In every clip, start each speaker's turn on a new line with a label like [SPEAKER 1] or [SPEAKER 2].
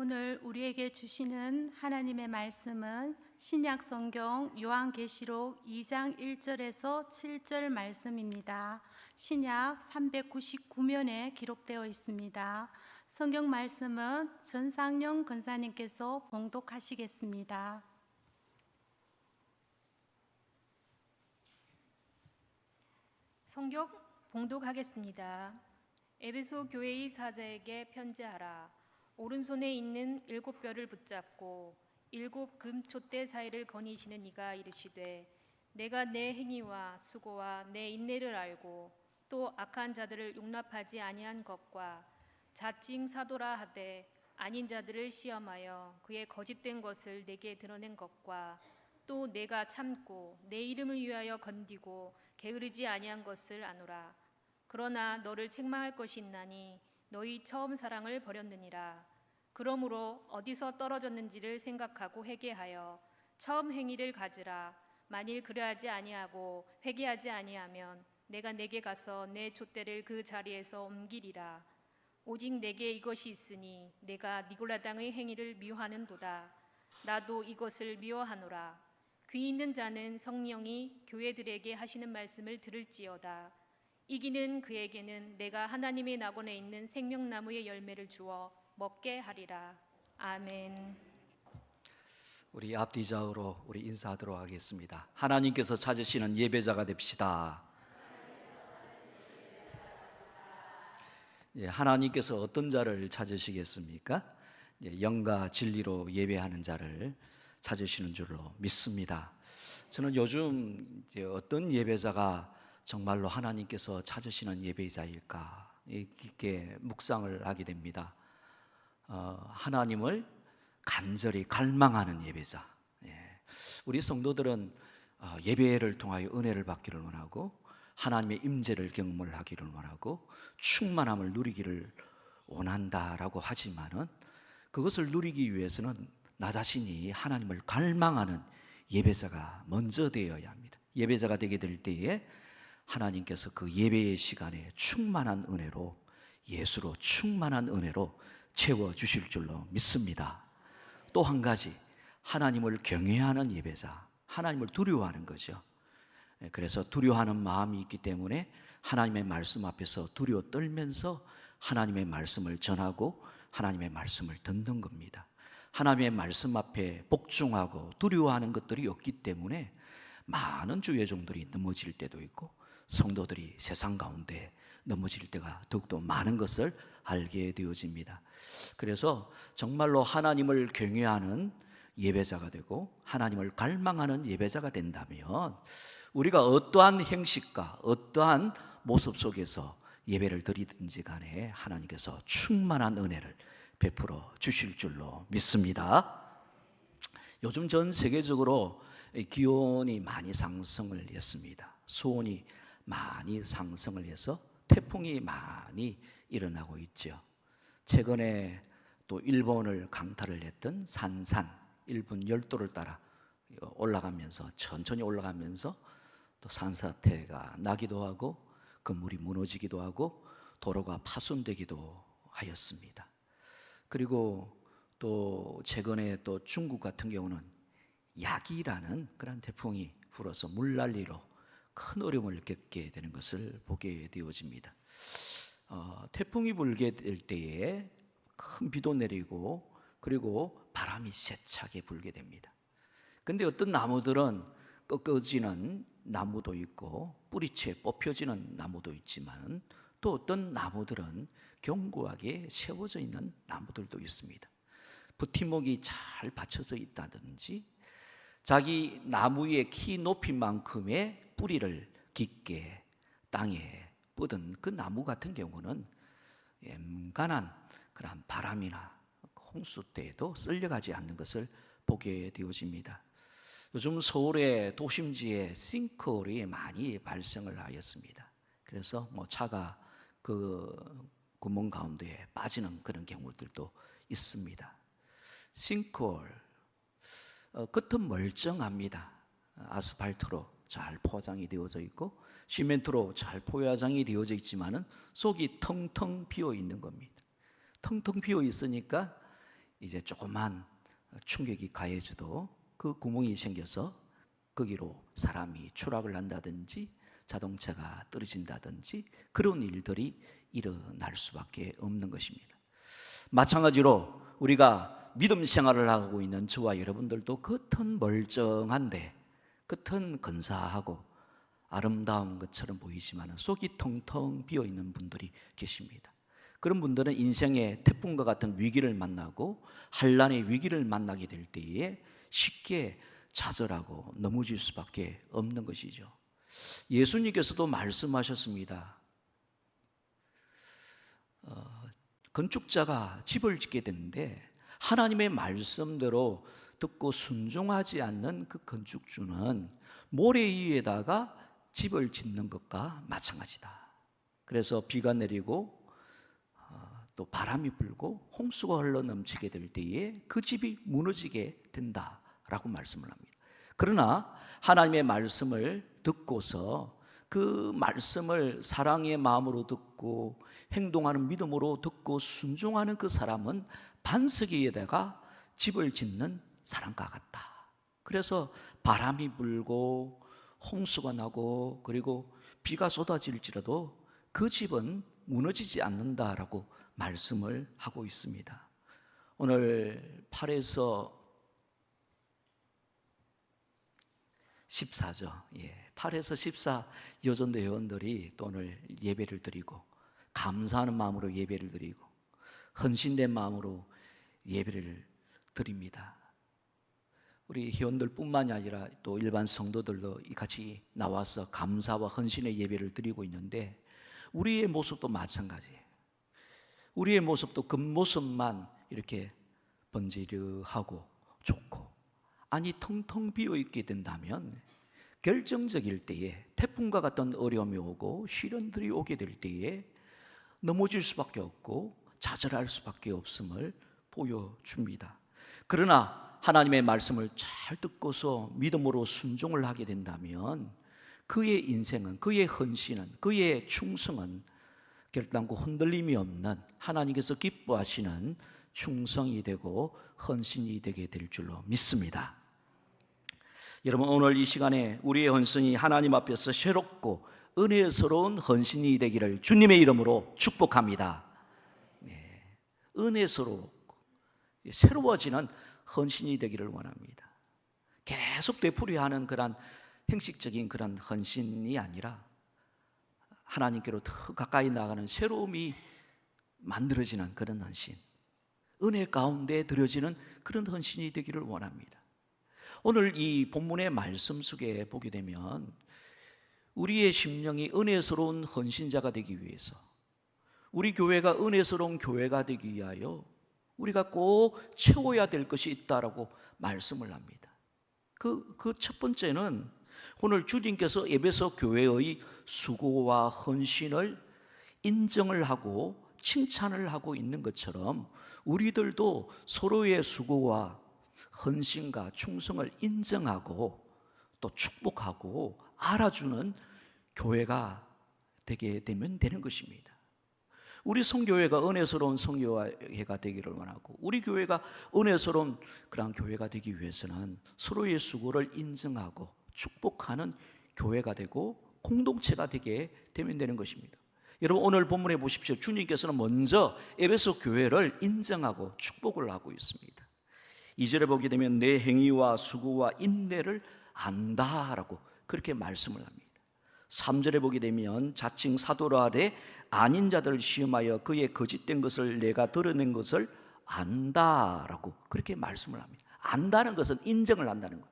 [SPEAKER 1] 오늘 우리에게 주시는 하나님의 말씀은 신약 성경 요한계시록 2장 1절에서 7절 말씀입니다. 신약 399면에 기록되어 있습니다. 성경 말씀은 전상영 권사님께서 봉독하시겠습니다.
[SPEAKER 2] 성경 봉독하겠습니다. 에베소 교회의 사자에게 편지하라. 오른손에 있는 7뼈를 붙잡고 7 금촛대 사이를 거니시는 이가 이르시되, 내가 내 행위와 수고와 내 인내를 알고 또 악한 자들을 용납하지 아니한 것과 자칭 사도라 하되 아닌 자들을 시험하여 그의 거짓된 것을 내게 드러낸 것과 또 내가 참고 내 이름을 위하여 건디고 게으르지 아니한 것을 아노라. 그러나 너를 책망할 것이 있나니 너희 처음 사랑을 버렸느니라. 그러므로 어디서 떨어졌는지를 생각하고 회개하여 처음 행위를 가지라. 만일 그러하지 아니하고 회개하지 아니하면 내가 내게 가서 내 촛대를 그 자리에서 옮기리라. 오직 내게 이것이 있으니 내가 니골라당의 행위를 미워하는도다. 나도 이것을 미워하노라. 귀 있는 자는 성령이 교회들에게 하시는 말씀을 들을지어다. 이기는 그에게는 내가 하나님의 낙원에 있는 생명나무의 열매를 주어 먹게 하리라. 아멘.
[SPEAKER 3] 우리 앞뒤 좌우로 우리 인사하도록 하겠습니다. 하나님께서 찾으시는 예배자가 됩시다. 하나님께서 어떤 자를 찾으시겠습니까? 영과 진리로 예배하는 자를 찾으시는 줄로 믿습니다. 저는 요즘 어떤 예배자가 정말로 하나님께서 찾으시는 예배자일까 깊게 묵상을 하게 됩니다. 하나님을 간절히 갈망하는 예배자. 우리 성도들은 예배를 통하여 은혜를 받기를 원하고 하나님의 임재를 경험하기를 원하고 충만함을 누리기를 원한다라고 하지만은 그것을 누리기 위해서는 나 자신이 하나님을 갈망하는 예배자가 먼저 되어야 합니다. 예배자가 되게 될 때에 하나님께서 그 예배의 시간에 충만한 은혜로, 예수로 충만한 은혜로 채워주실 줄로 믿습니다. 또 한 가지, 하나님을 경외하는 예배자, 하나님을 두려워하는 거죠. 그래서 두려워하는 마음이 있기 때문에 하나님의 말씀 앞에서 두려워 떨면서 하나님의 말씀을 전하고 하나님의 말씀을 듣는 겁니다. 하나님의 말씀 앞에 복종하고 두려워하는 것들이 없기 때문에 많은 주의 종들이 넘어질 때도 있고 성도들이 세상 가운데 넘어질 때가 더욱더 많은 것을 알게 되어집니다. 그래서 정말로 하나님을 경외하는 예배자가 되고 하나님을 갈망하는 예배자가 된다면 우리가 어떠한 형식과 어떠한 모습 속에서 예배를 드리든지 간에 하나님께서 충만한 은혜를 베풀어 주실 줄로 믿습니다. 요즘 전 세계적으로 기온이 많이 상승을 했습니다. 수온이 많이 상승을 해서 태풍이 많이 일어나고 있죠. 최근에 또 일본을 강타를 했던 산산, 일본 열도를 따라 올라가면서 천천히 올라가면서 또 산사태가 나기도 하고 건물이 무너지기도 하고 도로가 파손되기도 하였습니다. 그리고 또 최근에 또 중국 같은 경우는 야기라는 그런 태풍이 불어서 물난리로 큰 어려움을 겪게 되는 것을 보게 되어집니다. 태풍이 불게 될 때에 큰 비도 내리고 그리고 바람이 세차게 불게 됩니다. 근데 어떤 나무들은 꺾어지는 나무도 있고 뿌리채 뽑혀지는 나무도 있지만 또 어떤 나무들은 견고하게 세워져 있는 나무들도 있습니다. 버팀목이 잘 받쳐져 있다든지 자기 나무의 키 높이만큼의 뿌리를 깊게 땅에 뻗은 그 나무 같은 경우는 엠간한 그런 바람이나 홍수 때에도 쓸려가지 않는 것을 보게 되어집니다. 요즘 서울의 도심지에 싱크홀이 많이 발생을 하였습니다. 그래서 차가 그 구멍 가운데에 빠지는 그런 경우들도 있습니다. 싱크홀 겉은 멀쩡합니다. 아스팔트로 잘 포장이 되어져 있고 시멘트로 잘 포장이 되어져 있지만은 속이 텅텅 비어 있는 겁니다. 텅텅 비어 있으니까 이제 조그만 충격이 가해져도 그 구멍이 생겨서 거기로 사람이 추락을 한다든지 자동차가 떨어진다든지 그런 일들이 일어날 수밖에 없는 것입니다. 마찬가지로 우리가 믿음 생활을 하고 있는 저와 여러분들도 겉은 멀쩡한데, 겉은 근사하고 아름다운 것처럼 보이지만 속이 텅텅 비어있는 분들이 계십니다. 그런 분들은 인생의 태풍과 같은 위기를 만나고 환난의 위기를 만나게 될 때에 쉽게 좌절하고 넘어질 수밖에 없는 것이죠. 예수님께서도 말씀하셨습니다. 건축자가 집을 짓게 되는데 하나님의 말씀대로 듣고 순종하지 않는 그 건축주는 모래 위에다가 집을 짓는 것과 마찬가지다. 그래서 비가 내리고 또 바람이 불고 홍수가 흘러 넘치게 될 때에 그 집이 무너지게 된다라고 말씀을 합니다. 그러나 하나님의 말씀을 듣고서 그 말씀을 사랑의 마음으로 듣고 행동하는 믿음으로 듣고 순종하는 그 사람은 반석 위에다가 집을 짓는 사람과 같다. 그래서 바람이 불고 홍수가 나고 그리고 비가 쏟아질지라도 그 집은 무너지지 않는다라고 말씀을 하고 있습니다. 오늘 8에서 14죠. 8에서 14 여전도 회원들이 또 오늘 예배를 드리고 감사하는 마음으로 예배를 드리고 헌신된 마음으로 예배를 드립니다. 우리 회원들뿐만이 아니라 또 일반 성도들도 같이 나와서 감사와 헌신의 예배를 드리고 있는데 우리의 모습도 마찬가지예요. 우리의 모습도 겉모습만 이렇게 번지르하고 좋고 안이 텅텅 비어있게 된다면 결정적일 때에 태풍과 같은 어려움이 오고 시련들이 오게 될 때에 넘어질 수밖에 없고 좌절할 수밖에 없음을 보여줍니다. 그러나 하나님의 말씀을 잘 듣고서 믿음으로 순종을 하게 된다면 그의 인생은, 그의 헌신은, 그의 충성은 결단코 흔들림이 없는 하나님께서 기뻐하시는 충성이 되고 헌신이 되게 될 줄로 믿습니다. 여러분, 오늘 이 시간에 우리의 헌신이 하나님 앞에서 새롭고 은혜스러운 헌신이 되기를 주님의 이름으로 축복합니다. 은혜스럽고 새로워지는 헌신이 되기를 원합니다. 계속 되풀이하는 그런 형식적인 그런 헌신이 아니라 하나님께로 더 가까이 나가는 새로움이 만들어지는 그런 헌신, 은혜 가운데 드려지는 그런 헌신이 되기를 원합니다. 오늘 이 본문의 말씀 속에 보게 되면 우리의 심령이 은혜스러운 헌신자가 되기 위해서, 우리 교회가 은혜스러운 교회가 되기 위하여 우리가 꼭 채워야 될 것이 있다라고 말씀을 합니다. 그 첫 번째는 오늘 주님께서 에베소 교회의 수고와 헌신을 인정을 하고 칭찬을 하고 있는 것처럼 우리들도 서로의 수고와 헌신과 충성을 인정하고 또 축복하고 알아주는 교회가 되게 되면 되는 것입니다. 우리 성교회가 은혜스러운 성교회가 되기를 원하고 우리 교회가 은혜스러운 그런 교회가 되기 위해서는 서로의 수고를 인정하고 축복하는 교회가 되고 공동체가 되게 되면 되는 것입니다. 여러분, 오늘 본문에 보십시오. 주님께서는 먼저 에베소 교회를 인정하고 축복을 하고 있습니다. 2절에 보게 되면 내 행위와 수고와 인내를 안다라고 그렇게 말씀을 합니다. 3절에 보게 되면 자칭 사도라 하되 아닌 자들을 시험하여 그의 거짓된 것을 내가 드러낸 것을 안다라고 그렇게 말씀을 합니다. 안다는 것은 인정을 한다는 것.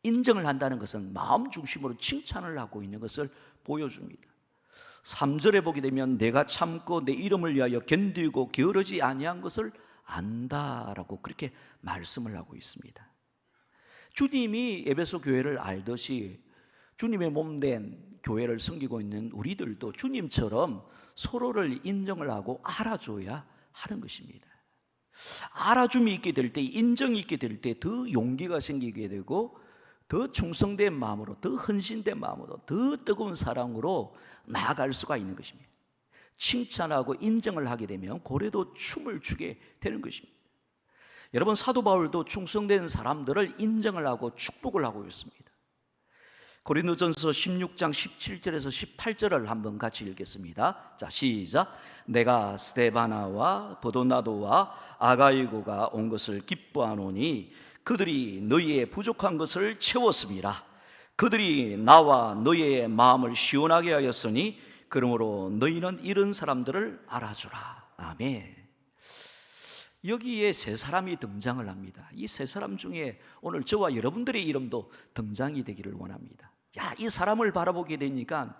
[SPEAKER 3] 인정을 한다는 것은 마음 중심으로 칭찬을 하고 있는 것을 보여줍니다. 3절에 보게 되면 내가 참고 내 이름을 위하여 견디고 게으르지 아니한 것을 안다라고 그렇게 말씀을 하고 있습니다. 주님이 에베소 교회를 알듯이 주님의 몸된 교회를 섬기고 있는 우리들도 주님처럼 서로를 인정을 하고 알아줘야 하는 것입니다. 알아줌이 있게 될 때, 인정이 있게 될 때 더 용기가 생기게 되고 더 충성된 마음으로, 더 헌신된 마음으로, 더 뜨거운 사랑으로 나아갈 수가 있는 것입니다. 칭찬하고 인정을 하게 되면 고래도 춤을 추게 되는 것입니다. 여러분, 사도 바울도 충성된 사람들을 인정을 하고 축복을 하고 있습니다. 고린도전서 16장 17절에서 18절을 한번 같이 읽겠습니다. 자, 시작. 내가 스데바나와 버도나도와 아가이고가 온 것을 기뻐하노니 그들이 너희의 부족한 것을 채웠습니다. 그들이 나와 너희의 마음을 시원하게 하였으니 그러므로 너희는 이런 사람들을 알아주라. 아멘. 여기에 세 사람이 등장을 합니다. 이 세 사람 중에 오늘 저와 여러분들의 이름도 등장이 되기를 원합니다. 이 사람을 바라보게 되니까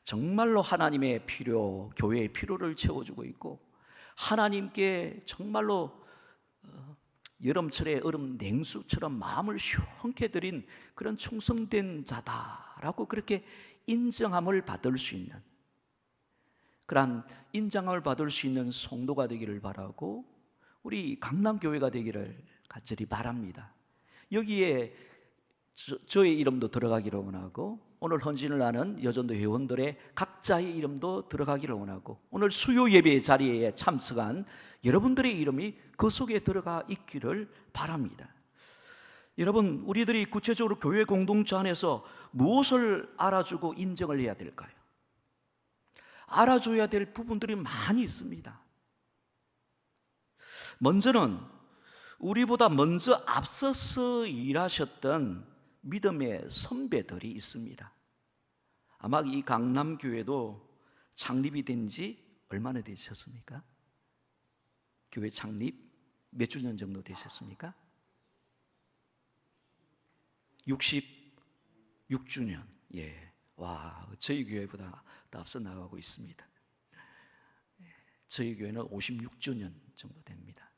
[SPEAKER 3] 정말로 하나님의 필요, 교회의 필요를 채워주고 있고, 하나님께 정말로 여름철에 얼음 냉수처럼 마음을 시원케 드린 그런 충성된 자다라고 그렇게 인정함을 받을 수 있는, 그러한 인정함을 받을 수 있는 성도가 되기를 바라고, 우리 강남교회가 되기를 간절히 바랍니다. 여기에 저의 이름도 들어가기를 원하고, 오늘 헌신을 하는 여전도 회원들의 각자의 이름도 들어가기를 원하고, 오늘 수요 예배 자리에 참석한 여러분들의 이름이 그 속에 들어가 있기를 바랍니다. 여러분, 우리들이 구체적으로 교회 공동체 안에서 무엇을 알아주고 인정을 해야 될까요? 알아줘야 될 부분들이 많이 있습니다. 먼저는 우리보다 먼저 앞서서 일하셨던 믿음의 선배들이 있습니다. 아마 이 강남교회도 창립이 된 지 얼마나 되셨습니까? 교회 창립 몇 주년 정도 되셨습니까? 66주년. 예. 와, 저희 교회보다 더 앞서 나가고 있습니다. 저희 교회는 56주년 정도 됩니다.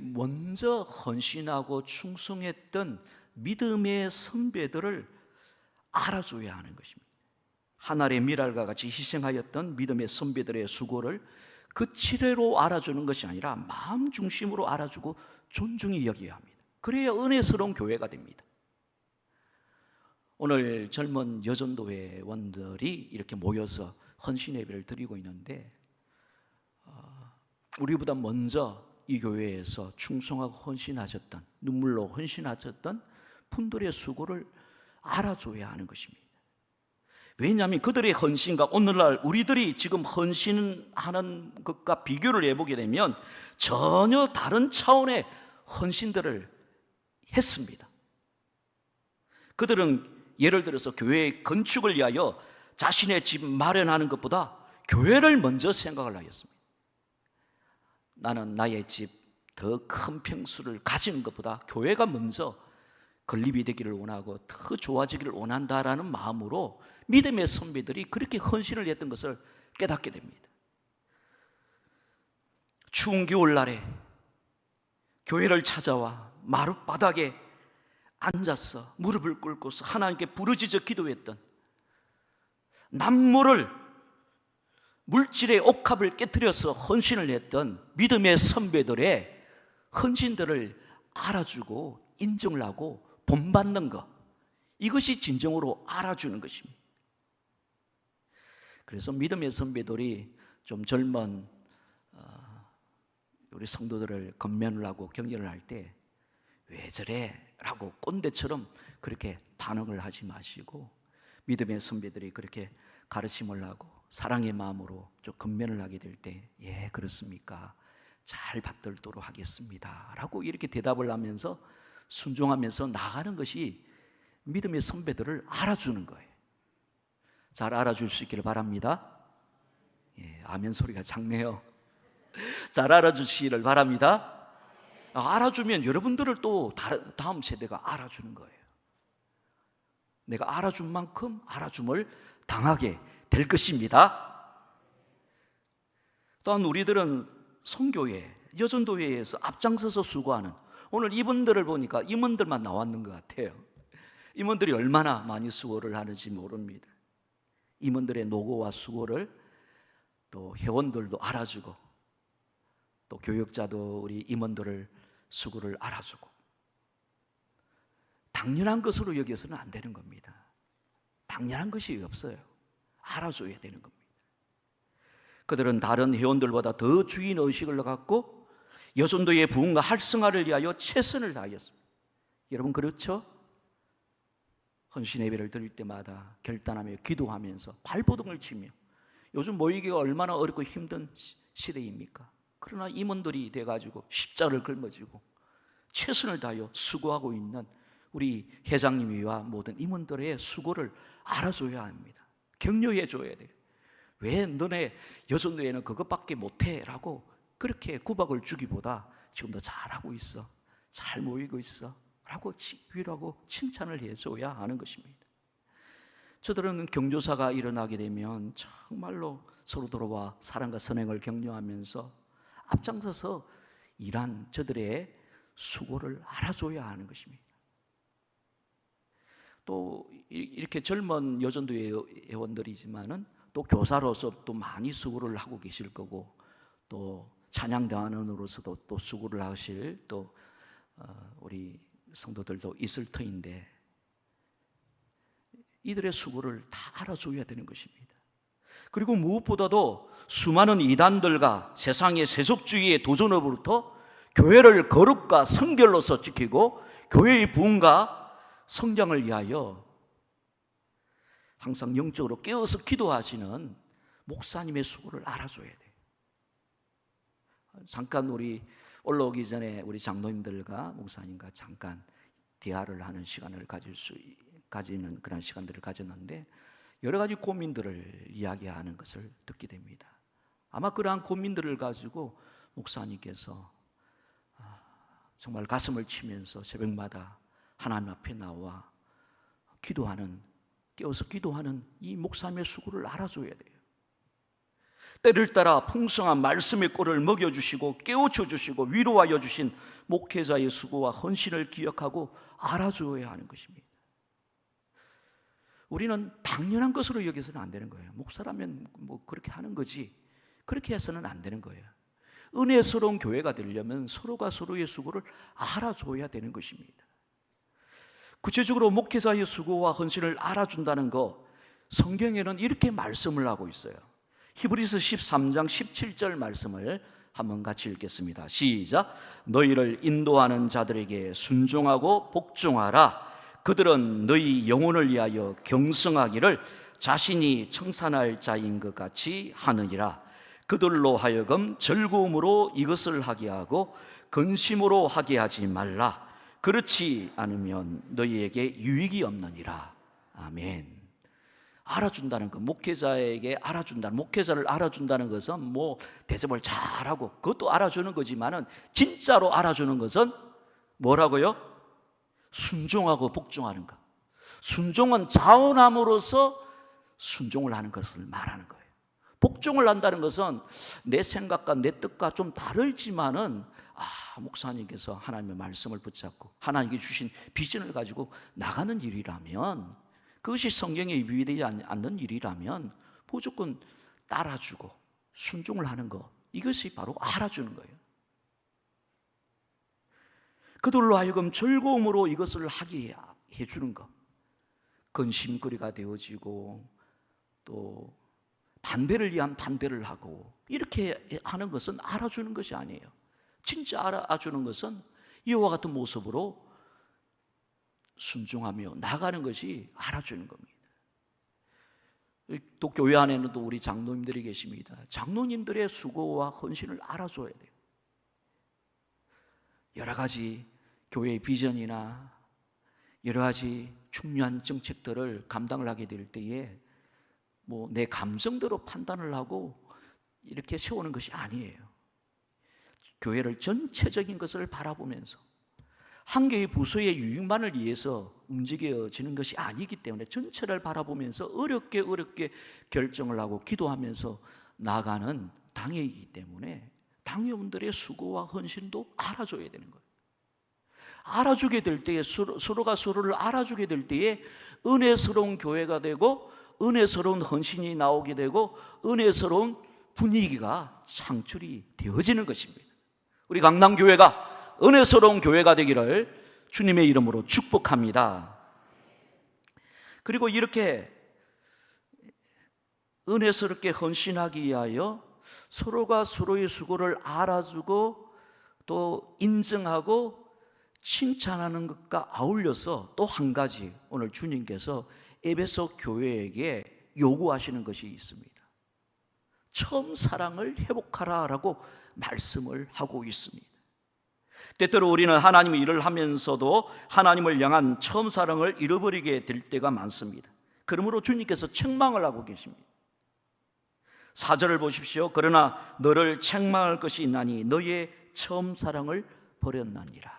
[SPEAKER 3] 먼저 헌신하고 충성했던 믿음의 선배들을 알아줘야 하는 것입니다. 하늘의 미랄과 같이 희생하였던 믿음의 선배들의 수고를 그 치레로 알아주는 것이 아니라 마음 중심으로 알아주고 존중히 여겨야 합니다. 그래야 은혜스러운 교회가 됩니다. 오늘 젊은 여전도 회원들이 이렇게 모여서 헌신 예배를 드리고 있는데, 우리보다 먼저 이 교회에서 충성하고 헌신하셨던, 눈물로 헌신하셨던 분들의 수고를 알아줘야 하는 것입니다. 왜냐하면 그들의 헌신과 오늘날 우리들이 지금 헌신하는 것과 비교를 해보게 되면 전혀 다른 차원의 헌신들을 했습니다. 그들은 예를 들어서 교회의 건축을 위하여 자신의 집 마련하는 것보다 교회를 먼저 생각을 하였습니다. 나는 나의 집 더 큰 평수를 가지는 것보다 교회가 먼저 건립이 되기를 원하고 더 좋아지기를 원한다라는 마음으로 믿음의 선배들이 그렇게 헌신을 했던 것을 깨닫게 됩니다. 추운 겨울날에 교회를 찾아와 마룻바닥에 앉아서 무릎을 꿇고서 하나님께 부르짖어 기도했던, 남모를 물질의 옥합을 깨뜨려서 헌신을 했던 믿음의 선배들의 헌신들을 알아주고 인정을 하고 본받는 것, 이것이 진정으로 알아주는 것입니다. 그래서 믿음의 선배들이 좀 젊은 우리 성도들을 건면을 하고 격려를 할 때 왜 저래? 라고 꼰대처럼 그렇게 반응을 하지 마시고, 믿음의 선배들이 그렇게 가르침을 하고 사랑의 마음으로 좀 건면을 하게 될 때, 예, 그렇습니까? 잘 받들도록 하겠습니다 라고 이렇게 대답을 하면서 순종하면서 나가는 것이 믿음의 선배들을 알아주는 거예요. 잘 알아줄 수 있기를 바랍니다. 예, 아멘 소리가 작네요. 잘 알아주시기를 바랍니다. 알아주면 여러분들을 또 다음 세대가 알아주는 거예요. 내가 알아준 만큼 알아줌을 당하게 될 것입니다. 또한 우리들은 선교회, 여전도회에서 앞장서서 수고하는, 오늘 이분들을 보니까 임원들만 나왔는 것 같아요. 임원들이 얼마나 많이 수고를 하는지 모릅니다. 임원들의 노고와 수고를 또 회원들도 알아주고, 또 교역자도 우리 임원들을 수고를 알아주고, 당연한 것으로 여겨서는 안 되는 겁니다. 당연한 것이 없어요. 알아줘야 되는 겁니다. 그들은 다른 회원들보다 더 주인의식을 갖고 여전도의 부흥과 활성화를 위하여 최선을 다하였습니다. 여러분 그렇죠? 헌신 예배를 드릴 때마다 결단하며 기도하면서 발버둥을 치며, 요즘 모이기가 얼마나 어렵고 힘든 시대입니까? 그러나 임원들이 돼가지고 십자가를 짊어지고 최선을 다하여 수고하고 있는 우리 회장님이와 모든 임원들의 수고를 알아줘야 합니다. 격려해 줘야 돼요. 왜 너네 여전도에는 그것밖에 못해? 라고 그렇게 구박을 주기보다 지금 너 잘하고 있어, 잘 모이고 있어 라고 위로하고 칭찬을 해줘야 하는 것입니다. 저들은 경조사가 일어나게 되면 정말로 서로 돌아와 사랑과 선행을 격려하면서 앞장서서 일한 저들의 수고를 알아줘야 하는 것입니다. 또 이렇게 젊은 여전도 회원들이지만은 또 교사로서 또 많이 수고를 하고 계실 거고, 또 찬양대원으로서도 또 수고를 하실 또 우리 성도들도 있을 터인데, 이들의 수고를 다 알아줘야 되는 것입니다. 그리고 무엇보다도 수많은 이단들과 세상의 세속주의의 도전으로부터 교회를 거룩과 성결로서 지키고 교회의 부흥과 성장을 위하여 항상 영적으로 깨어서 기도하시는 목사님의 수고를 알아줘야 돼요. 잠깐 우리 올라오기 전에 우리 장로님들과 목사님과 잠깐 대화를 하는 시간을 가지는 그런 시간들을 가졌는데, 여러 가지 고민들을 이야기하는 것을 듣게 됩니다. 아마 그러한 고민들을 가지고 목사님께서 정말 가슴을 치면서 새벽마다 하나님 앞에 나와 깨어서 기도하는 이 목사님의 수고를 알아줘야 돼요. 때를 따라 풍성한 말씀의 꼴을 먹여주시고 깨우쳐 주시고 위로하여 주신 목회자의 수고와 헌신을 기억하고 알아줘야 하는 것입니다. 우리는 당연한 것으로 여기서는 안 되는 거예요. 목사라면 뭐 그렇게 하는 거지, 그렇게 해서는 안 되는 거예요. 은혜스러운 교회가 되려면 서로가 서로의 수고를 알아줘야 되는 것입니다. 구체적으로 목회자의 수고와 헌신을 알아준다는 거, 성경에는 이렇게 말씀을 하고 있어요. 히브리서 13장 17절 말씀을 한번 같이 읽겠습니다. 시작. 너희를 인도하는 자들에게 순종하고 복종하라. 그들은 너희 영혼을 위하여 경성하기를 자신이 청산할 자인 것 같이 하느니라. 그들로 하여금 즐거움으로 이것을 하게 하고 근심으로 하게 하지 말라. 그렇지 않으면 너희에게 유익이 없느니라. 아멘. 알아준다는 것, 목회자를 알아준다는 것은 뭐 대접을 잘하고 그것도 알아주는 거지만은, 진짜로 알아주는 것은 뭐라고요? 순종하고 복종하는 것. 순종은 자원함으로써 순종을 하는 것을 말하는 거예요. 복종을 한다는 것은 내 생각과 내 뜻과 좀 다르지만은, 목사님께서 하나님의 말씀을 붙잡고 하나님께 주신 비전을 가지고 나가는 일이라면, 그것이 성경에 위배되지 않는 일이라면 무조건 따라주고 순종을 하는 것, 이것이 바로 알아주는 거예요. 그들로 하여금 즐거움으로 이것을 하게 해주는 것, 근심거리가 되어지고 또 반대를 위한 반대를 하고 이렇게 하는 것은 알아주는 것이 아니에요. 진짜 알아주는 것은 이와 같은 모습으로 순종하며 나가는 것이 알아주는 겁니다. 또 교회 안에는 또 우리 장로님들이 계십니다. 장로님들의 수고와 헌신을 알아줘야 돼요. 여러 가지 교회의 비전이나 여러 가지 중요한 정책들을 감당을 하게 될 때에 뭐 내 감정대로 판단을 하고 이렇게 세우는 것이 아니에요. 교회를 전체적인 것을 바라보면서 한 개의 부서의 유익만을 위해서 움직여지는 것이 아니기 때문에 전체를 바라보면서 어렵게 결정을 하고 기도하면서 나가는 당회이기 때문에 당회원들의 수고와 헌신도 알아줘야 되는 거예요. 알아주게 될 때에 서로가 서로를 알아주게 될 때에 은혜스러운 교회가 되고 은혜스러운 헌신이 나오게 되고 은혜스러운 분위기가 창출이 되어지는 것입니다. 우리 강남교회가 은혜스러운 교회가 되기를 주님의 이름으로 축복합니다. 그리고 이렇게 은혜스럽게 헌신하기 위하여 서로가 서로의 수고를 알아주고 또 인정하고 칭찬하는 것과 아울러서 또 한 가지 오늘 주님께서 에베소 교회에게 요구하시는 것이 있습니다. 처음 사랑을 회복하라라고 말씀을 하고 있습니다. 때때로 우리는 하나님의 일을 하면서도 하나님을 향한 처음 사랑을 잃어버리게 될 때가 많습니다. 그러므로 주님께서 책망을 하고 계십니다. 4절을 보십시오. 그러나 너를 책망할 것이 있나니 너의 처음 사랑을 버렸나니라.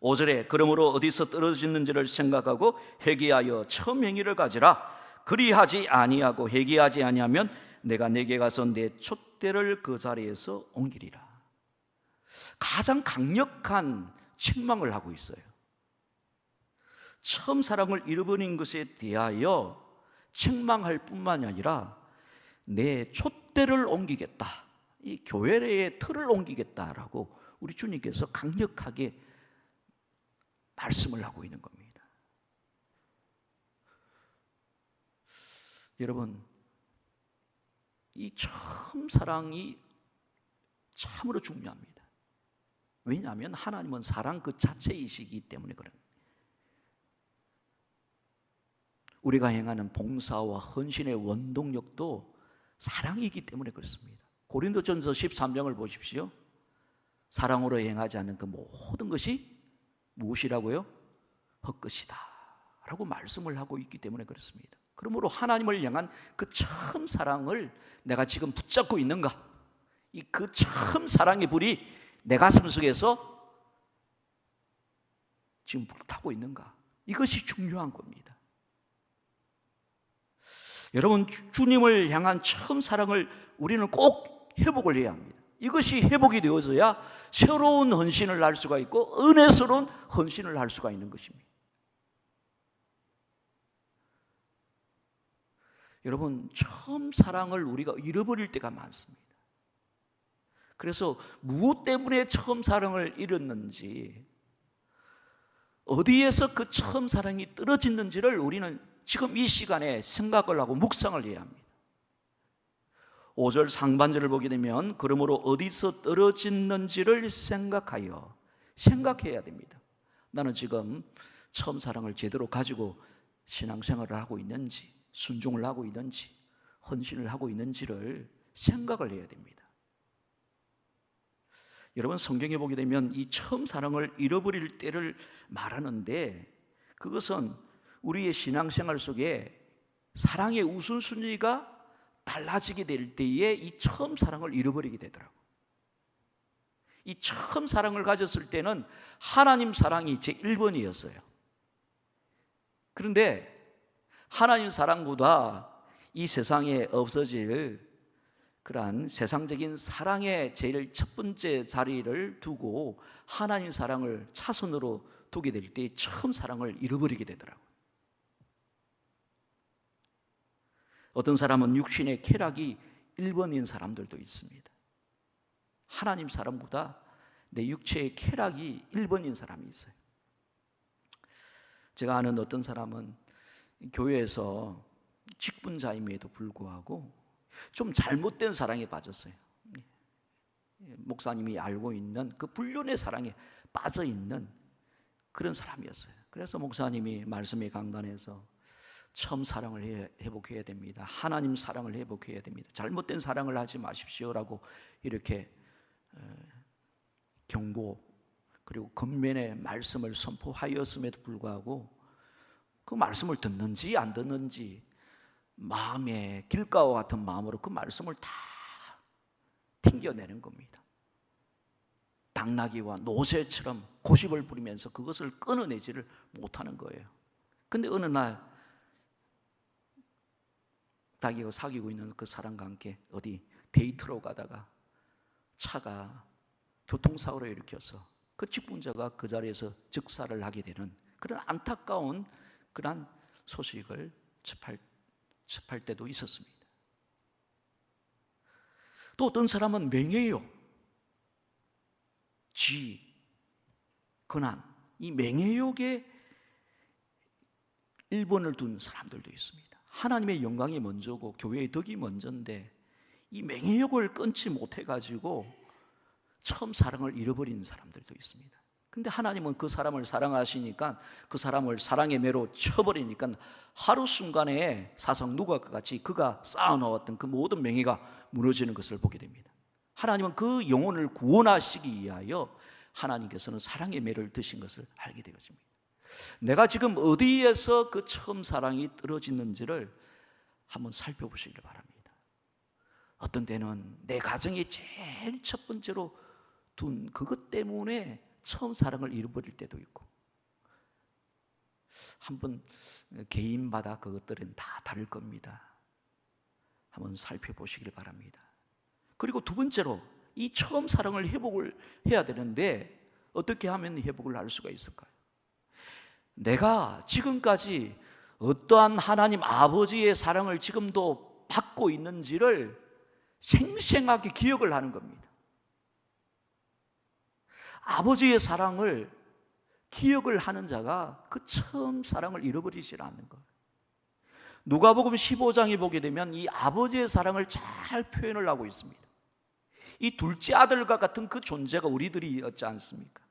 [SPEAKER 3] 5절에 그러므로 어디서 떨어졌는지를 생각하고 회개하여 처음 행위를 가지라. 그리하지 아니하고 회개하지 아니하면 내가 내게 가서 내 촛대를 그 자리에서 옮기리라. 가장 강력한 책망을 하고 있어요. 처음 사랑을 잃어버린 것에 대하여 책망할 뿐만이 아니라 내 촛대를 옮기겠다, 이 교회의 틀을 옮기겠다라고 우리 주님께서 강력하게 말씀을 하고 있는 겁니다. 여러분, 이 처음 사랑이 참으로 중요합니다. 왜냐하면 하나님은 사랑 그 자체이시기 때문에 그래요. 우리가 행하는 봉사와 헌신의 원동력도 사랑이기 때문에 그렇습니다. 고린도전서 13장을 보십시오. 사랑으로 행하지 않는 그 모든 것이 무엇이라고요? 헛것이다 라고 말씀을 하고 있기 때문에 그렇습니다. 그러므로 하나님을 향한 그 처음 사랑을 내가 지금 붙잡고 있는가? 이 그 처음 사랑의 불이 내 가슴 속에서 지금 불타고 있는가? 이것이 중요한 겁니다. 여러분, 주님을 향한 처음 사랑을 우리는 꼭 회복을 해야 합니다. 이것이 회복이 되어져야 새로운 헌신을 할 수가 있고 은혜스러운 헌신을 할 수가 있는 것입니다. 여러분, 처음 사랑을 우리가 잃어버릴 때가 많습니다. 그래서 무엇 때문에 처음 사랑을 잃었는지, 어디에서 그 처음 사랑이 떨어졌는지를 우리는 지금 이 시간에 생각을 하고 묵상을 해야 합니다. 5절 상반절을 보게 되면 그러므로 어디서 떨어졌는지를 생각해야 됩니다. 나는 지금 처음 사랑을 제대로 가지고 신앙생활을 하고 있는지, 순종을 하고 있는지, 헌신을 하고 있는지를 생각을 해야 됩니다. 여러분, 성경에 보게 되면 이 처음 사랑을 잃어버릴 때를 말하는데, 그것은 우리의 신앙생활 속에 사랑의 우선순위가 달라지게 될 때에 이 처음 사랑을 잃어버리게 되더라고요. 이 처음 사랑을 가졌을 때는 하나님 사랑이 제 1번이었어요. 그런데 하나님 사랑보다 이 세상에 없어질 그러한 세상적인 사랑의 제일 첫 번째 자리를 두고 하나님 사랑을 차선으로 두게 될 때 처음 사랑을 잃어버리게 되더라고요. 어떤 사람은 육신의 쾌락이 1번인 사람들도 있습니다. 하나님 사랑보다 내 육체의 쾌락이 1번인 사람이 있어요. 제가 아는 어떤 사람은 교회에서 직분자임에도 불구하고 좀 잘못된 사랑에 빠졌어요. 목사님이 알고 있는 그 불륜의 사랑에 빠져 있는 그런 사람이었어요. 그래서 목사님이 말씀의 강단에서 처음 사랑을 회복해야 됩니다. 하나님 사랑을 회복해야 됩니다. 잘못된 사랑을 하지 마십시오라고 이렇게 경고 그리고 권면의 말씀을 선포하였음에도 불구하고 그 말씀을 듣는지 안 듣는지 마음에 길가와 같은 마음으로 그 말씀을 다 튕겨내는 겁니다. 당나귀와 노새처럼 고집을 부리면서 그것을 끊어내지를 못하는 거예요. 근데 어느 날 자기가 사귀고 있는 그 사람과 함께 어디 데이트로 가다가 차가 교통사고를 일으켜서 그 직분자가 그 자리에서 즉사를 하게 되는 그런 안타까운 그런 소식을 접할 때도 있었습니다. 또 어떤 사람은 명예욕, 지, 근한, 이 명예욕에 1번을 둔 사람들도 있습니다. 하나님의 영광이 먼저고 교회의 덕이 먼저인데 이 명예욕을 끊지 못해가지고 처음 사랑을 잃어버린 사람들도 있습니다. 근데 하나님은 그 사람을 사랑하시니까 그 사람을 사랑의 매로 쳐버리니까 하루 순간에 사상 누구와 같이 그가 쌓아놓았던 그 모든 명예가 무너지는 것을 보게 됩니다. 하나님은 그 영혼을 구원하시기 위하여 하나님께서는 사랑의 매를 드신 것을 알게 되었습니다. 내가 지금 어디에서 그 처음 사랑이 떨어지는지를 한번 살펴보시길 바랍니다. 어떤 때는 내 가정이 제일 첫 번째로 둔 그것 때문에 처음 사랑을 잃어버릴 때도 있고, 한번 개인마다 그것들은 다 다를 겁니다. 한번 살펴보시길 바랍니다. 그리고 두 번째로 이 처음 사랑을 회복을 해야 되는데 어떻게 하면 회복을 할 수가 있을까요? 내가 지금까지 어떠한 하나님 아버지의 사랑을 지금도 받고 있는지를 생생하게 기억을 하는 겁니다. 아버지의 사랑을 기억을 하는 자가 그 처음 사랑을 잃어버리지 않는 거예요. 누가복음 15장에 보게 되면 이 아버지의 사랑을 잘 표현을 하고 있습니다. 이 둘째 아들과 같은 그 존재가 우리들이었지 않습니까?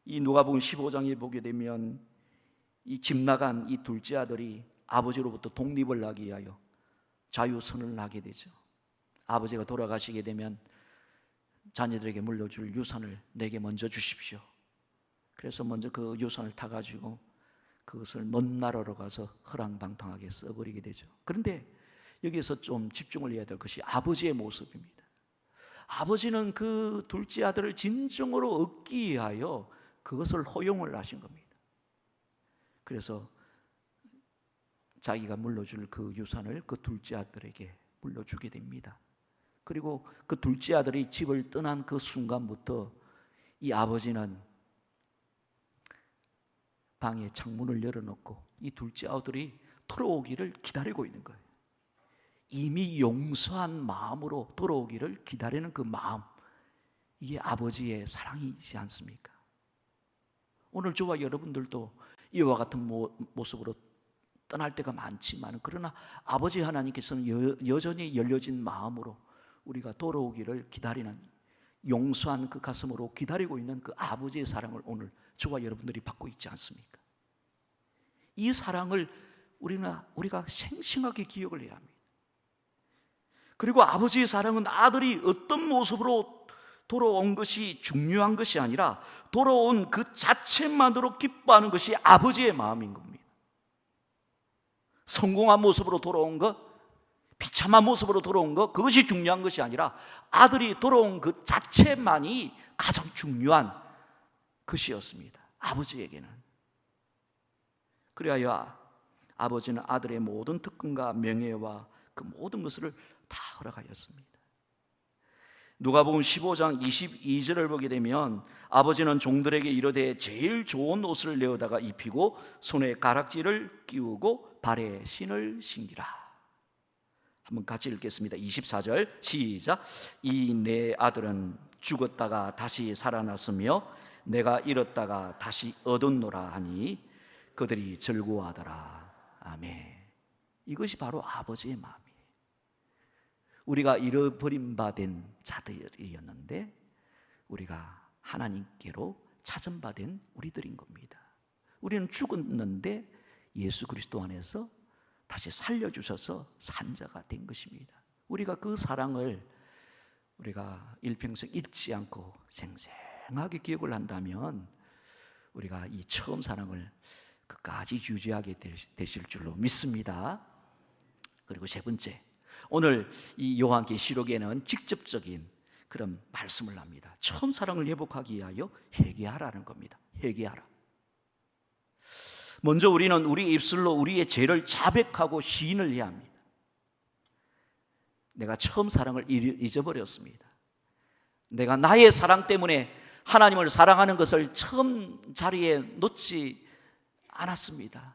[SPEAKER 3] 이 누가복음 15장에 보게 되면 이 집 나간 이 둘째 아들이 아버지로부터 독립을 하기 위하여 자유선언을 하게 되죠. 아버지가 돌아가시게 되면 자녀들에게 물려줄 유산을 내게 먼저 주십시오. 그래서 먼저 그 유산을 타가지고 그것을 먼 나라로 가서 허랑방탕하게 써버리게 되죠. 그런데 여기에서 좀 집중을 해야 될 것이 아버지의 모습입니다. 아버지는 그 둘째 아들을 진정으로 얻기 위하여 그것을 허용을 하신 겁니다. 그래서 자기가 물려줄 그 유산을 그 둘째 아들에게 물려주게 됩니다. 그리고 그 둘째 아들이 집을 떠난 그 순간부터 이 아버지는 방에 창문을 열어놓고 이 둘째 아들이 돌아오기를 기다리고 있는 거예요. 이미 용서한 마음으로 돌아오기를 기다리는 그 마음, 이게 아버지의 사랑이지 않습니까? 오늘 저와 여러분들도 이와 같은 모습으로 떠날 때가 많지만, 그러나 아버지 하나님께서는 여전히 열려진 마음으로 우리가 돌아오기를 기다리는, 용서한 그 가슴으로 기다리고 있는 그 아버지의 사랑을 오늘 저와 여러분들이 받고 있지 않습니까? 이 사랑을 우리가 생생하게 기억을 해야 합니다. 그리고 아버지의 사랑은 아들이 어떤 모습으로 돌아온 것이 중요한 것이 아니라 돌아온 그 자체만으로 기뻐하는 것이 아버지의 마음인 겁니다. 성공한 모습으로 돌아온 것, 비참한 모습으로 돌아온 것, 그것이 중요한 것이 아니라 아들이 돌아온 그 자체만이 가장 중요한 것이었습니다. 아버지에게는. 그래야 아버지는 아들의 모든 특권과 명예와 그 모든 것을 다 허락하였습니다. 누가복음 15장 22절을 보게 되면 아버지는 종들에게 이르되 제일 좋은 옷을 내어다가 입히고 손에 가락지를 끼우고 발에 신을 신기라. 한번 같이 읽겠습니다. 24절 시작. 이 내 아들은 죽었다가 다시 살아났으며 내가 잃었다가 다시 얻었노라 하니 그들이 즐거워하더라. 아멘. 이것이 바로 아버지의 마음이에요. 우리가 잃어버린 바 된 자들이었는데 우리가 하나님께로 찾은 바 된 우리들인 겁니다. 우리는 죽었는데 예수 그리스도 안에서 다시 살려주셔서 산 자가 된 것입니다. 우리가 그 사랑을 우리가 일평생 잊지 않고 생생하게 기억을 한다면 우리가 이 처음 사랑을 끝까지 유지하게 되실 줄로 믿습니다. 그리고 세 번째, 오늘 이 요한계시록에는 직접적인 그런 말씀을 합니다. 처음 사랑을 회복하기 위하여 회개하라는 겁니다. 회개하라. 먼저 우리는 우리 입술로 우리의 죄를 자백하고 시인을 해야 합니다. 내가 처음 사랑을 잊어버렸습니다. 내가 나의 사랑 때문에 하나님을 사랑하는 것을 처음 자리에 놓지 않았습니다.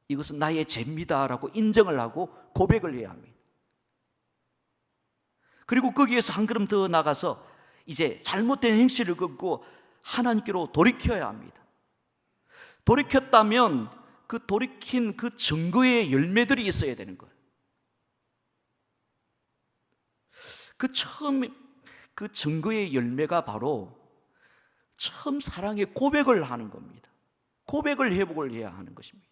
[SPEAKER 3] 이것은 나의 죄입니다라고 인정을 하고 고백을 해야 합니다. 그리고 거기에서 한 걸음 더 나가서 이제 잘못된 행실을 걷고 하나님께로 돌이켜야 합니다. 돌이켰다면 그 돌이킨 그 증거의 열매들이 있어야 되는 거예요. 그 증거의 열매가 바로 처음 사랑의 고백을 하는 겁니다. 고백을 회복을 해야 하는 것입니다.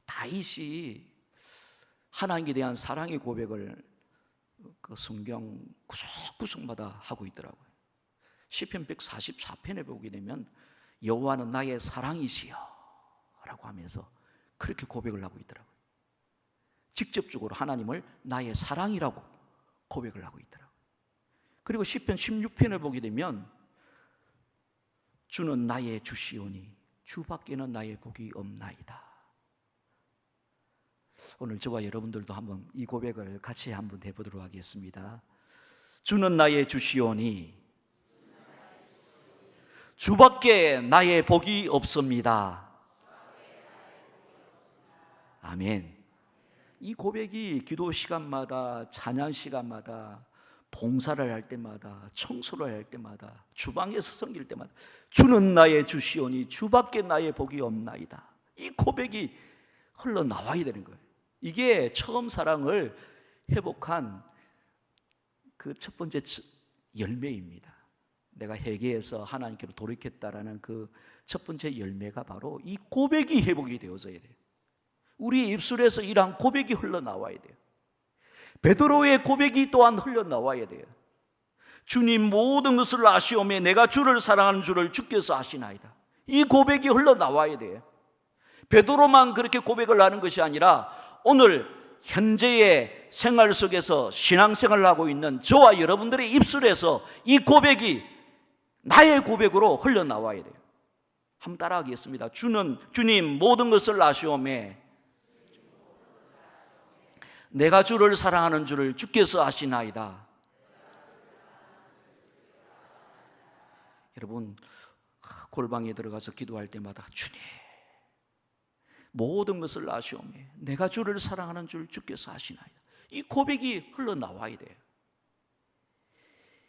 [SPEAKER 3] 다윗이 하나님께 대한 사랑의 고백을 그 성경 구석구석마다 하고 있더라고요. 시편 144편에 보게 되면 여호와는 나의 사랑이시여 라고 하면서 그렇게 고백을 하고 있더라고요. 직접적으로 하나님을 나의 사랑이라고 고백을 하고 있더라고요. 그리고 시편 16편을 보게 되면 주는 나의 주시오니 주밖에는 나의 복이 없나이다. 오늘 저와 여러분들도 한번 이 고백을 같이 한번 해보도록 하겠습니다. 주는 나의 주시오니 주밖에 나의 복이 없습니다. 아멘. 이 고백이 기도 시간마다, 찬양 시간마다, 봉사를 할 때마다, 청소를 할 때마다, 주방에서 섬길 때마다 주는 나의 주시오니 주밖에 나의 복이 없나이다. 이 고백이 흘러나와야 되는 거예요. 이게 처음 사랑을 회복한 그 첫 번째 열매입니다. 내가 회개해서 하나님께로 돌이켰다라는 그 첫 번째 열매가 바로 이 고백이 회복이 되어져야 돼요. 우리 입술에서 이러한 고백이 흘러나와야 돼요. 베드로의 고백이 또한 흘러나와야 돼요. 주님 모든 것을 아시오매 내가 주를 사랑하는 줄을 주께서 아시나이다. 이 고백이 흘러나와야 돼요. 베드로만 그렇게 고백을 하는 것이 아니라 오늘 현재의 생활 속에서 신앙생활을 하고 있는 저와 여러분들의 입술에서 이 고백이 나의 고백으로 흘러나와야 돼요. 한번 따라하겠습니다. 주님 모든 것을 아시오매 내가 주를 사랑하는 줄을 주께서 아시나이다. 여러분 골방에 들어가서 기도할 때마다 주님 모든 것을 아시오매 내가 주를 사랑하는 줄 주께서 아시나이다. 이 고백이 흘러나와야 돼요.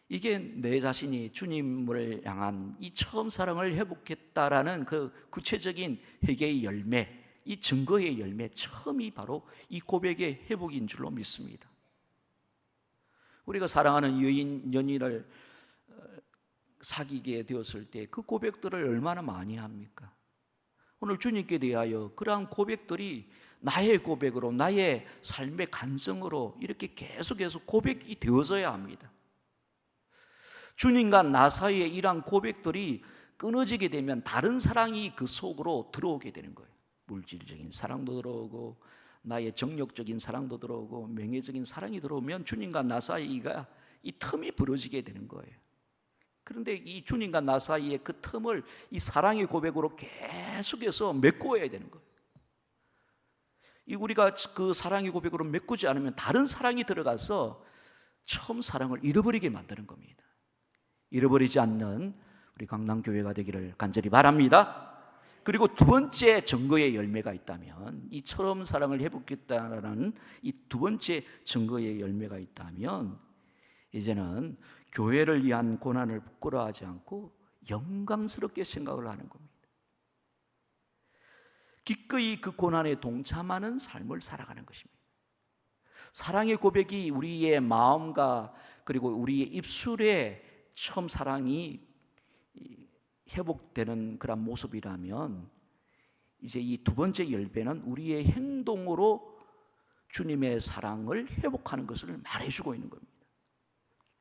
[SPEAKER 3] 이게 내 자신이 주님을 향한 이 처음 사랑을 회복했다라는 그 구체적인 회개의 열매, 이 증거의 열매 처음이 바로 이 고백의 회복인 줄로 믿습니다. 우리가 사랑하는 연인을 사귀게 되었을 때 그 고백들을 얼마나 많이 합니까? 오늘 주님께 대하여 그러한 고백들이 나의 고백으로 나의 삶의 간증으로 이렇게 계속해서 고백이 되어져야 합니다. 주님과 나 사이에 이러한 고백들이 끊어지게 되면 다른 사랑이 그 속으로 들어오게 되는 거예요. 물질적인 사랑도 들어오고 나의 정력적인 사랑도 들어오고 명예적인 사랑이 들어오면 주님과 나 사이가 이 틈이 벌어지게 되는 거예요. 그런데 이 주님과 나 사이의 그 틈을 이 사랑의 고백으로 계속해서 메꿔야 되는 거예요. 우리가 그 사랑의 고백으로 메꾸지 않으면 다른 사랑이 들어가서 처음 사랑을 잃어버리게 만드는 겁니다. 잃어버리지 않는 우리 강남교회가 되기를 간절히 바랍니다. 그리고 두 번째 증거의 열매가 있다면, 이 처음 사랑을 회복했다는 이 두 번째 증거의 열매가 있다면, 이제는 교회를 위한 고난을 부끄러워하지 않고 영광스럽게 생각을 하는 겁니다. 기꺼이 그 고난에 동참하는 삶을 살아가는 것입니다. 사랑의 고백이 우리의 마음과 그리고 우리의 입술에 처음 사랑이 회복되는 그런 모습이라면, 이제 이 두 번째 열매는 우리의 행동으로 주님의 사랑을 회복하는 것을 말해주고 있는 겁니다.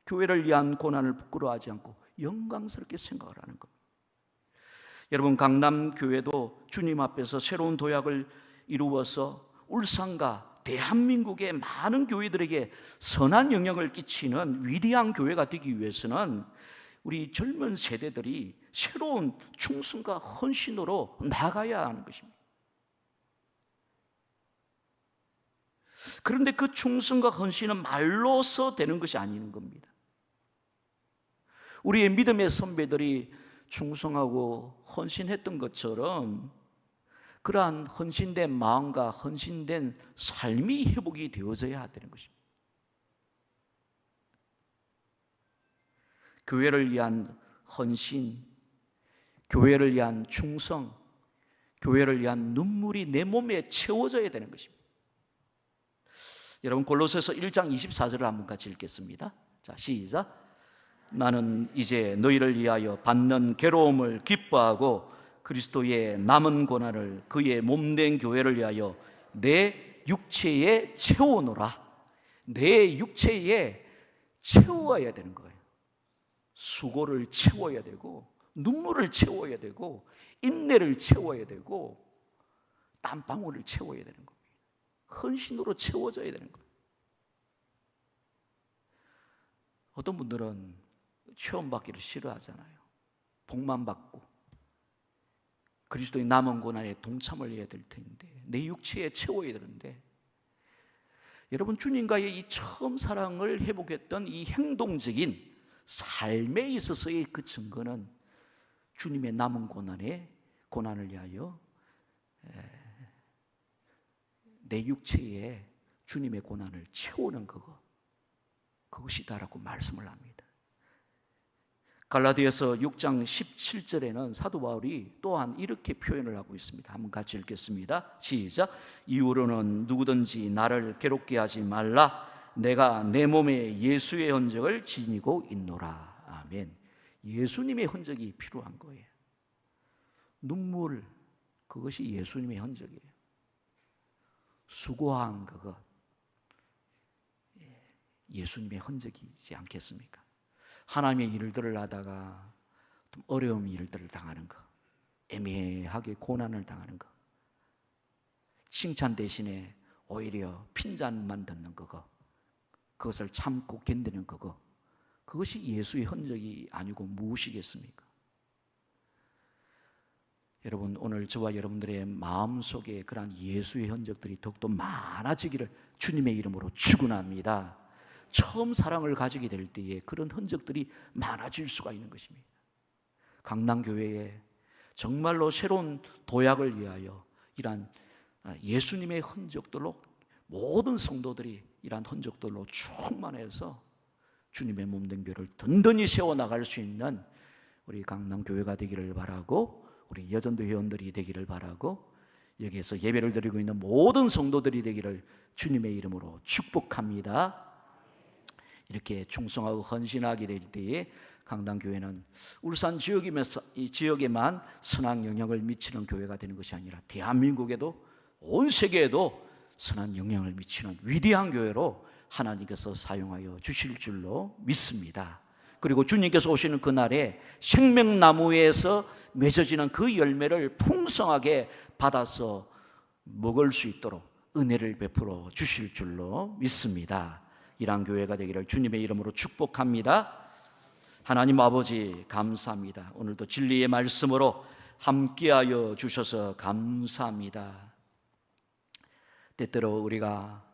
[SPEAKER 3] 교회를 위한 고난을 부끄러워하지 않고 영광스럽게 생각을 하는 겁니다. 여러분, 강남교회도 주님 앞에서 새로운 도약을 이루어서 울산과 대한민국의 많은 교회들에게 선한 영향을 끼치는 위대한 교회가 되기 위해서는 우리 젊은 세대들이 새로운 충성과 헌신으로 나아가야 하는 것입니다. 그런데 그 충성과 헌신은 말로서 되는 것이 아닌 겁니다. 우리의 믿음의 선배들이 충성하고 헌신했던 것처럼 그러한 헌신된 마음과 헌신된 삶이 회복이 되어져야 되는 것입니다. 교회를 위한 헌신, 교회를 위한 충성, 교회를 위한 눈물이 내 몸에 채워져야 되는 것입니다. 여러분 골로새서 1장 24절을 한번 같이 읽겠습니다. 자, 시작. 나는 이제 너희를 위하여 받는 괴로움을 기뻐하고 그리스도의 남은 고난을 그의 몸된 교회를 위하여 내 육체에 채우노라. 내 육체에 채워야 되는 거예요. 수고를 채워야 되고, 눈물을 채워야 되고, 인내를 채워야 되고, 땀방울을 채워야 되는 겁니다. 헌신으로 채워져야 되는 거예요. 어떤 분들은 체험받기를 싫어하잖아요. 복만 받고 그리스도의 남은 고난에 동참을 해야 될 텐데, 내 육체에 채워야 되는데, 여러분 주님과의 이 처음 사랑을 회복했던 이 행동적인 삶에 있어서의 그 증거는 주님의 남은 고난을 위하여 내 육체에 주님의 고난을 채우는 그것이다라고 말씀을 합니다. 갈라디아서 6장 17절에는 사도 바울이 또한 이렇게 표현을 하고 있습니다. 한번 같이 읽겠습니다. 시작. 이후로는 누구든지 나를 괴롭게 하지 말라. 내가 내 몸에 예수의 흔적을 지니고 있노라. 아멘. 예수님의 흔적이 필요한 거예요. 눈물, 그것이 예수님의 흔적이에요. 수고한 그것, 예수님의 흔적이지 않겠습니까? 하나님의 일들을 하다가 좀 어려운 일들을 당하는 것, 애매하게 고난을 당하는 것, 칭찬 대신에 오히려 핀잔만 듣는 그것을 참고 견디는 그것이 예수의 흔적이 아니고 무엇이겠습니까? 여러분, 오늘 저와 여러분들의 마음속에 그러한 예수의 흔적들이 더욱더 많아지기를 주님의 이름으로 축원합니다. 처음 사랑을 가지게 될 때에 그런 흔적들이 많아질 수가 있는 것입니다. 강남교회에 정말로 새로운 도약을 위하여 이러한 예수님의 흔적들로 모든 성도들이 이러한 흔적들로 충만해서 주님의 몸된 교회를 든든히 세워나갈 수 있는 우리 강남교회가 되기를 바라고, 우리 여전도 회원들이 되기를 바라고, 여기에서 예배를 드리고 있는 모든 성도들이 되기를 주님의 이름으로 축복합니다. 이렇게 충성하고 헌신하게 될 때에 강남교회는 울산 지역에만 선한 영향을 미치는 교회가 되는 것이 아니라 대한민국에도, 온 세계에도 선한 영향을 미치는 위대한 교회로 하나님께서 사용하여 주실 줄로 믿습니다. 그리고 주님께서 오시는 그날에 생명나무에서 맺어지는 그 열매를 풍성하게 받아서 먹을 수 있도록 은혜를 베풀어 주실 줄로 믿습니다. 이러한 교회가 되기를 주님의 이름으로 축복합니다. 하나님 아버지 감사합니다. 오늘도 진리의 말씀으로 함께하여 주셔서 감사합니다. 때때로 우리가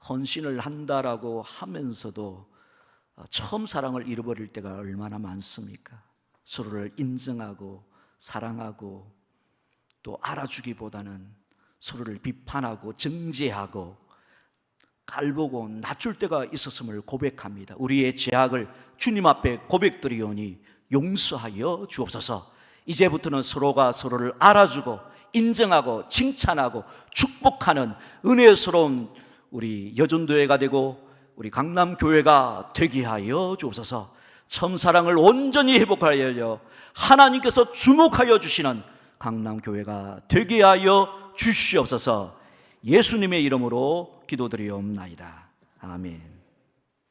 [SPEAKER 3] 헌신을 한다라고 하면서도 처음 사랑을 잃어버릴 때가 얼마나 많습니까? 서로를 인정하고 사랑하고 또 알아주기보다는 서로를 비판하고 정죄하고 깔보고 낮출 때가 있었음을 고백합니다. 우리의 죄악을 주님 앞에 고백드리오니 용서하여 주옵소서. 이제부터는 서로가 서로를 알아주고 인정하고 칭찬하고 축복하는 은혜스러운 우리 여전도회가 되고 우리 강남교회가 되게 하여 주옵소서. 처음사랑을 온전히 회복하여 하나님께서 주목하여 주시는 강남교회가 되게 하여 주시옵소서. 예수님의 이름으로 기도드리옵나이다. 아멘.